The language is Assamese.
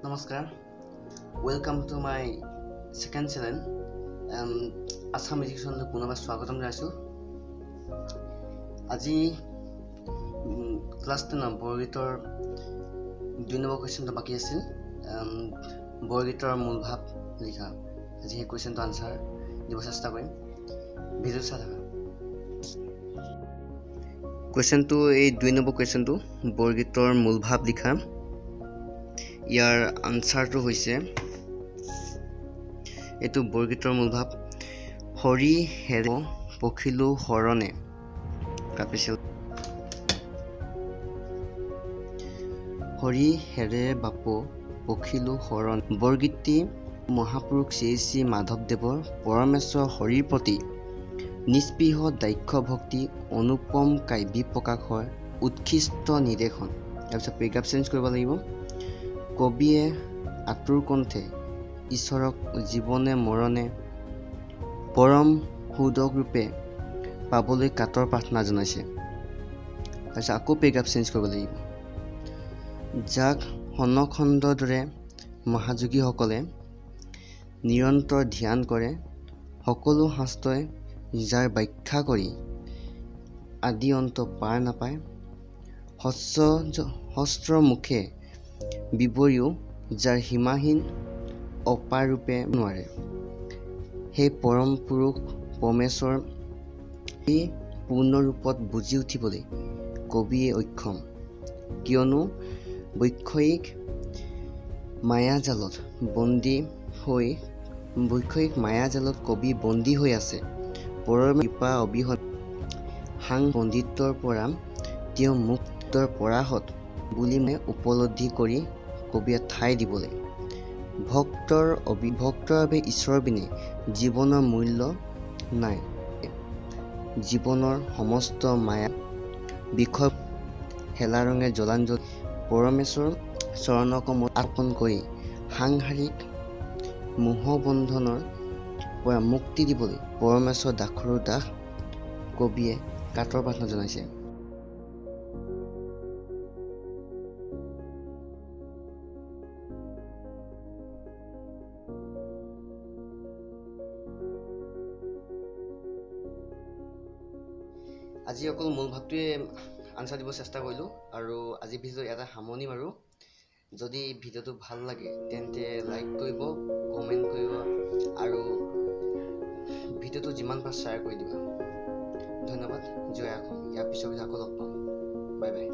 Namaskar. Welcome to my second channel. Assam Education পুনৰবাৰ স্বাগতম জনাইছো। আজি ক্লাছ 10 বৰগীতৰ 2 নম্বৰ কোৱেশ্চনটো বাকি আছিল। বৰগীতৰ মূল ভাৱ লিখা। আজি এই কোৱেশ্চনটো আনসাৰ দিব চেষ্টা কৰিম। ভিডিও চাই থাকা। কোৱেশ্চনটো এই 2 নম্বৰ কোৱেশ্চনটো বৰগীতৰ মূল ভাৱ লিখা। ইয়াৰ আনসাৰটো হৈছে এটো বৰগীতৰ মূল ভাৱ হৰি হেৰে পখিলো হৰণে কাপিছিল হৰি হেৰে বাপো পখিলো হৰণ বৰগীতটি মহাপুৰুষ শ্ৰী শ্ৰী মাধৱদেৱৰ পৰমেশ্বৰ হৰিৰ প্ৰতি নিস্পৃহ দাক্ষ ভক্তি অনুপম কাব্যিক প্ৰকাশৰ উৎকৃষ্ট নিৰ্দেশন। তাৰপিছত পেৰাগ্ৰাফ চেঞ্জ কৰিব লাগিব। কবিয়ে আতুৰ কণ্ঠে ঈশ্বৰক জীৱনে মৰণে পৰম সুদক ৰূপে পাবলৈ কাতৰ প্ৰাৰ্থনা জনাইছে। তাৰপিছত আকৌ পেৰাগ্ৰাফ চেঞ্জ কৰিব লাগিব। যাক হনখণ্ডৰ দৰে মহাযোগীসকলে নিৰন্তৰ ধ্যান কৰে সকলো শাস্ত্ৰই যাৰ ব্যাখ্যা কৰি আদি অন্ত পাৰ নাপায় সহস্ৰ মুখে বিৱৰিও যাৰ সীমাহীন অপাৰ ৰূপে নোৱাৰে সেই পৰম পুৰুষ পৰমেশ্বৰ এই পূৰ্ণ ৰূপত বুজি উঠিবলৈ কবিয়ে অক্ষম, কিয়নো বৈষয়িক মায়াজালত কবি বন্দী হৈ আছে। পৰৰ কৃপা অবিহনে সাং পণ্ডিতৰ পৰা তেওঁ মুক্তৰ পৰাহত বুলি উপলব্ধি কৰি কবিয়ে ঠাই দিবলৈ ভক্তৰ বাবে ঈশ্বৰৰ বিনে জীৱনৰ মূল্য নাই। জীৱনৰ সমস্ত মায়া বিষয় হেলা ৰঙে জলাঞ্জলি পৰমেশ্বৰ চৰণকমল অৰ্পণ কৰি সাংসাৰিক মোহবন্ধনৰ পৰা মুক্তি দিবলৈ পৰমেশ্বৰ দাসৰো দাস কবিয়ে কাতৰ প্ৰাৰ্থনা জনাইছে। আজি অকল মূল ভাৱটোৱে আনসাৰ দিব চেষ্টা কৰিলোঁ আৰু আজি ভিডিঅ'টো এটা সামৰণি মাৰোঁ। যদি ভিডিঅ'টো ভাল লাগে তেন্তে লাইক কৰিব, কমেণ্ট কৰিব আৰু ভিডিঅ'টো যিমান পাৰা শ্বেয়াৰ কৰি দিবা। ধন্যবাদ। জয় অসম। ইয়াৰ পিছৰ ভিডিঅ' আকৌ লগ পাম। Bye bye.